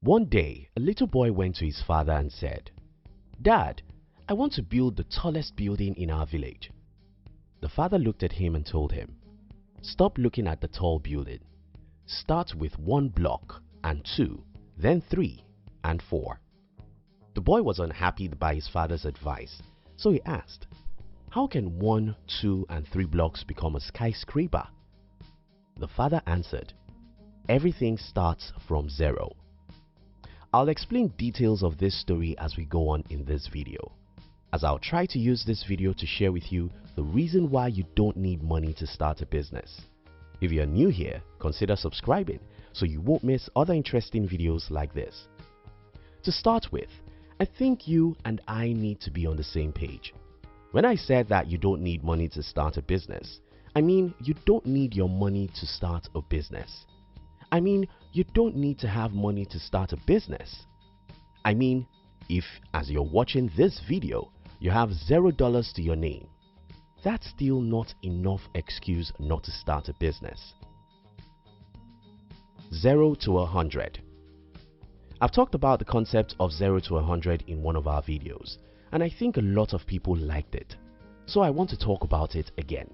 One day, a little boy went to his father and said, "Dad, I want to build the tallest building in our village." The father looked at him and told him, "Stop looking at the tall building. Start with 1 block and 2, then 3 and 4. The boy was unhappy by his father's advice, so he asked, "How can 1, 2 and 3 blocks become a skyscraper?" The father answered, "Everything starts from 0. I'll explain details of this story as we go on in this video, as I'll try to use this video to share with you the reason why you don't need money to start a business. If you're new here, consider subscribing so you won't miss other interesting videos like this. To start with, I think you and I need to be on the same page. When I said that you don't need money to start a business, I mean you don't need your money to start a business. I mean you don't need to have money to start a business. I mean, if as you're watching this video, you have $0 to your name, that's still not enough excuse not to start a business. 0 to 100. I've talked about the concept of 0 to 100 in one of our videos, and I think a lot of people liked it, so I want to talk about it again.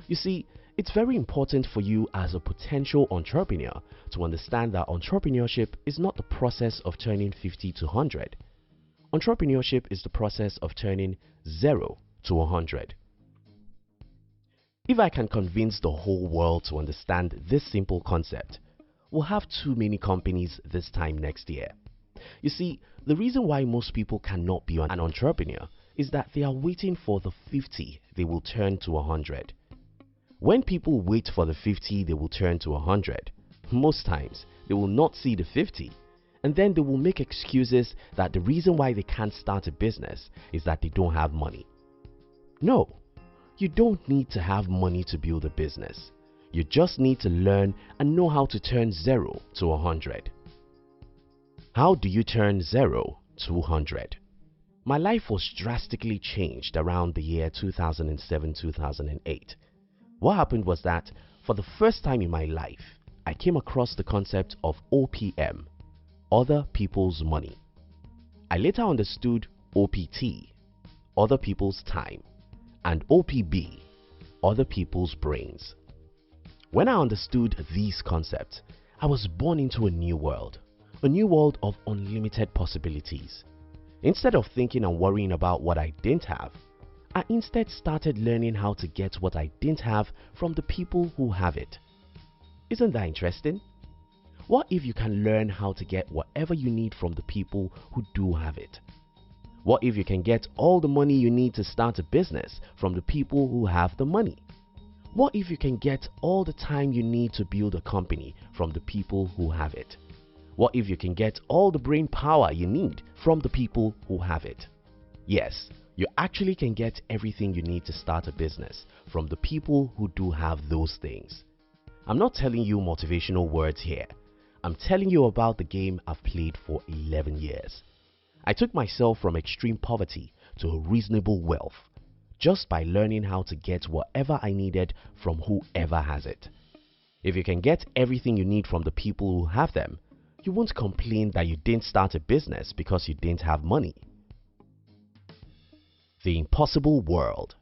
You see, it's very important for you as a potential entrepreneur to understand that entrepreneurship is not the process of turning 50 to 100. Entrepreneurship is the process of turning 0 to 100. If I can convince the whole world to understand this simple concept, we'll have too many companies this time next year. You see, the reason why most people cannot be an entrepreneur is that they are waiting for the 50 they will turn to 100. When people wait for the 50 they will turn to 100, most times they will not see the 50, and then they will make excuses that the reason why they can't start a business is that they don't have money. No, you don't need to have money to build a business. You just need to learn and know how to turn 0 to 100. How do you turn 0 to 100? My life was drastically changed around the year 2007-2008. What happened was that for the first time in my life, I came across the concept of OPM, other people's money. I later understood OPT, other people's time, and OPB, other people's brains. When I understood these concepts, I was born into a new world of unlimited possibilities. Instead of thinking and worrying about what I didn't have, I instead started learning how to get what I didn't have from the people who have it. Isn't that interesting? What if you can learn how to get whatever you need from the people who do have it? What if you can get all the money you need to start a business from the people who have the money? What if you can get all the time you need to build a company from the people who have it? What if you can get all the brain power you need from the people who have it? Yes, you actually can get everything you need to start a business from the people who do have those things. I'm not telling you motivational words here. I'm telling you about the game I've played for 11 years. I took myself from extreme poverty to a reasonable wealth just by learning how to get whatever I needed from whoever has it. If you can get everything you need from the people who have them, you won't complain that you didn't start a business because you didn't have money. The impossible world.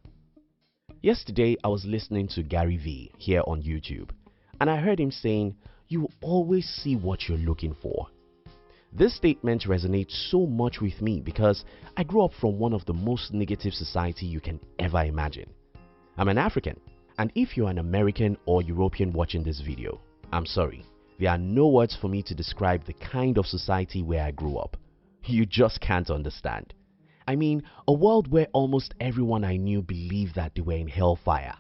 Yesterday I was listening to Gary Vee here on YouTube, and I heard him saying, "You will always see what you're looking for." This statement resonates so much with me because I grew up from one of the most negative society you can ever imagine. I'm an African, and if you're an American or European watching this video, I'm sorry, there are no words for me to describe the kind of society where I grew up. You just can't understand. I mean, a world where almost everyone I knew believed that they were in hellfire.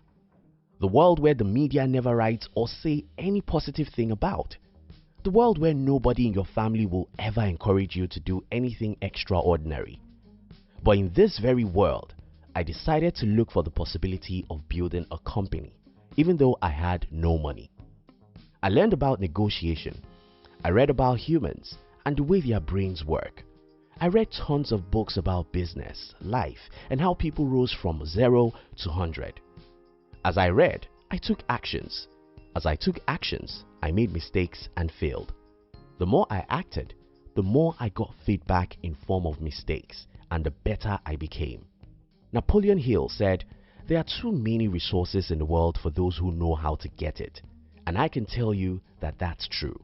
The world where the media never writes or say any positive thing about. The world where nobody in your family will ever encourage you to do anything extraordinary. But in this very world, I decided to look for the possibility of building a company, even though I had no money. I learned about negotiation. I read about humans and the way their brains work. I read tons of books about business, life, and how people rose from 0 to 100. As I read, I took actions. As I took actions, I made mistakes and failed. The more I acted, the more I got feedback in form of mistakes and the better I became. Napoleon Hill said, "There are too many resources in the world for those who know how to get it." And I can tell you that that's true.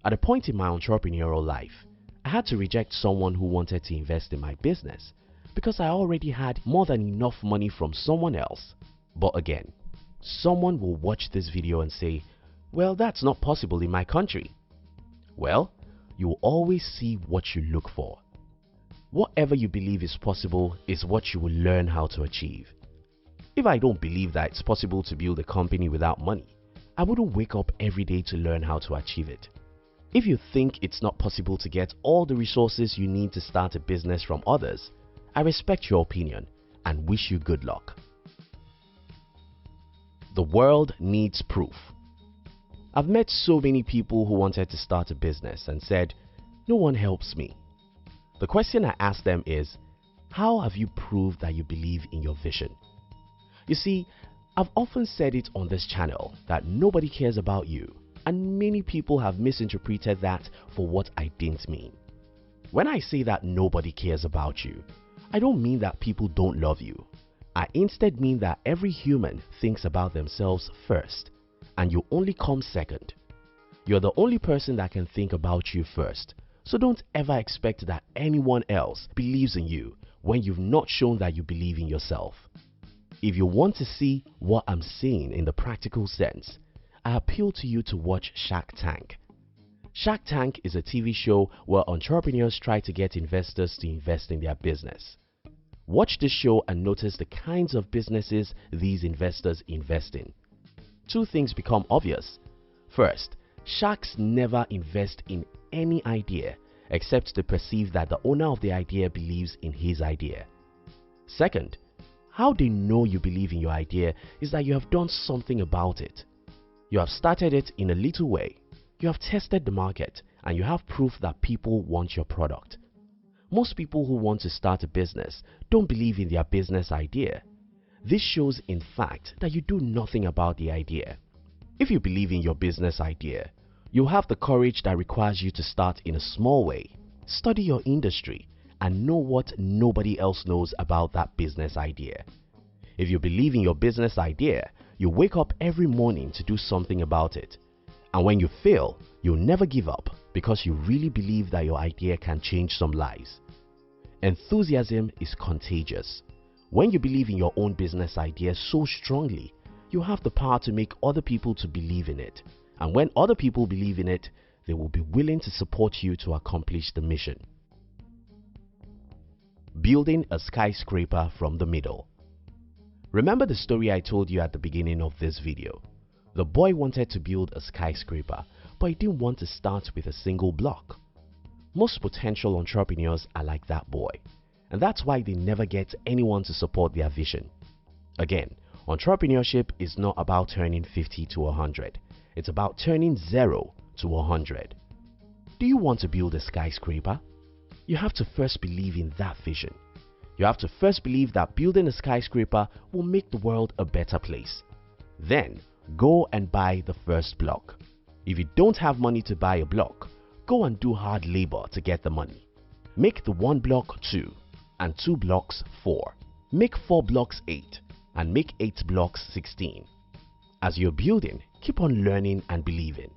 At a point in my entrepreneurial life, I had to reject someone who wanted to invest in my business because I already had more than enough money from someone else. But again, someone will watch this video and say, "Well, that's not possible in my country." Well, you will always see what you look for. Whatever you believe is possible is what you will learn how to achieve. If I don't believe that it's possible to build a company without money, I wouldn't wake up every day to learn how to achieve it. If you think it's not possible to get all the resources you need to start a business from others, I respect your opinion and wish you good luck. The world needs proof. I've met so many people who wanted to start a business and said, "No one helps me." The question I ask them is, how have you proved that you believe in your vision? You see, I've often said it on this channel that nobody cares about you, and many people have misinterpreted that for what I didn't mean. When I say that nobody cares about you, I don't mean that people don't love you. I instead mean that every human thinks about themselves first, and you only come second. You're the only person that can think about you first, so don't ever expect that anyone else believes in you when you've not shown that you believe in yourself. If you want to see what I'm saying in the practical sense, I appeal to you to watch Shark Tank. Shark Tank is a TV show where entrepreneurs try to get investors to invest in their business. Watch this show and notice the kinds of businesses these investors invest in. Two things become obvious. First, sharks never invest in any idea except to perceive that the owner of the idea believes in his idea. Second, how they know you believe in your idea is that you have done something about it. You have started it in a little way, you have tested the market, and you have proof that people want your product. Most people who want to start a business don't believe in their business idea. This shows in fact that you do nothing about the idea. If you believe in your business idea, you have the courage that requires you to start in a small way, study your industry, and know what nobody else knows about that business idea. If you believe in your business idea, you wake up every morning to do something about it. And when you fail, you'll never give up because you really believe that your idea can change some lives. Enthusiasm is contagious. When you believe in your own business idea so strongly, you have the power to make other people to believe in it. And when other people believe in it, they will be willing to support you to accomplish the mission. Building a skyscraper from the middle. Remember the story I told you at the beginning of this video? The boy wanted to build a skyscraper, but he didn't want to start with a single block. Most potential entrepreneurs are like that boy, and that's why they never get anyone to support their vision. Again, entrepreneurship is not about turning 50 to 100. It's about turning 0 to 100. Do you want to build a skyscraper? You have to first believe in that vision. You have to first believe that building a skyscraper will make the world a better place. Then, go and buy the first block. If you don't have money to buy a block, go and do hard labor to get the money. Make the 1 block 2, and 2 blocks 4. Make 4 blocks 8, and make 8 blocks 16. As you're building, keep on learning and believing.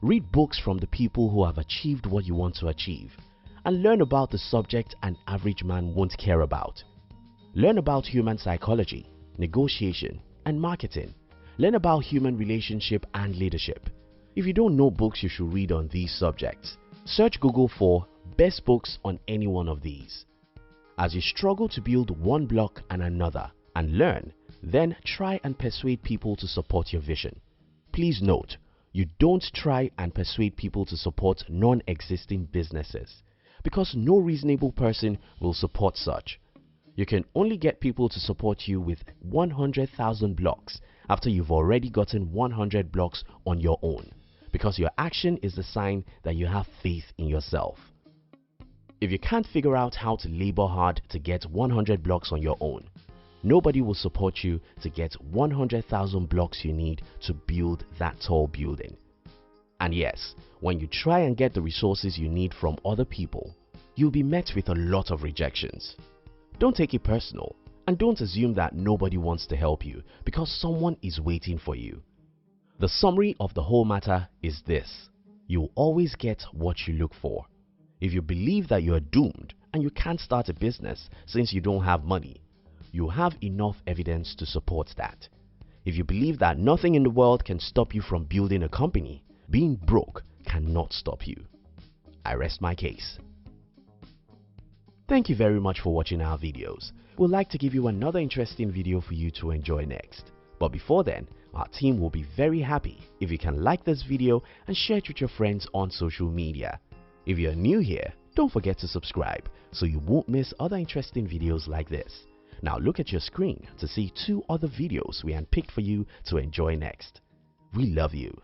Read books from the people who have achieved what you want to achieve, and learn about the subject an average man won't care about. Learn about human psychology, negotiation, and marketing. Learn about human relationship and leadership. If you don't know books you should read on these subjects, search Google for best books on any one of these. As you struggle to build 1 block and another and learn, then try and persuade people to support your vision. Please note, you don't try and persuade people to support non-existing businesses, because no reasonable person will support such. You can only get people to support you with 100,000 blocks after you've already gotten 100 blocks on your own, because your action is the sign that you have faith in yourself. If you can't figure out how to labor hard to get 100 blocks on your own, nobody will support you to get 100,000 blocks you need to build that tall building. And yes, when you try and get the resources you need from other people, you'll be met with a lot of rejections. Don't take it personal, and don't assume that nobody wants to help you because someone is waiting for you. The summary of the whole matter is this: you'll always get what you look for. If you believe that you are doomed and you can't start a business since you don't have money, you have enough evidence to support that. If you believe that nothing in the world can stop you from building a company, being broke cannot stop you. I rest my case. Thank you very much for watching our videos. We'd like to give you another interesting video for you to enjoy next. But before then, our team will be very happy if you can like this video and share it with your friends on social media. If you're new here, don't forget to subscribe so you won't miss other interesting videos like this. Now look at your screen to see 2 other videos we handpicked for you to enjoy next. We love you.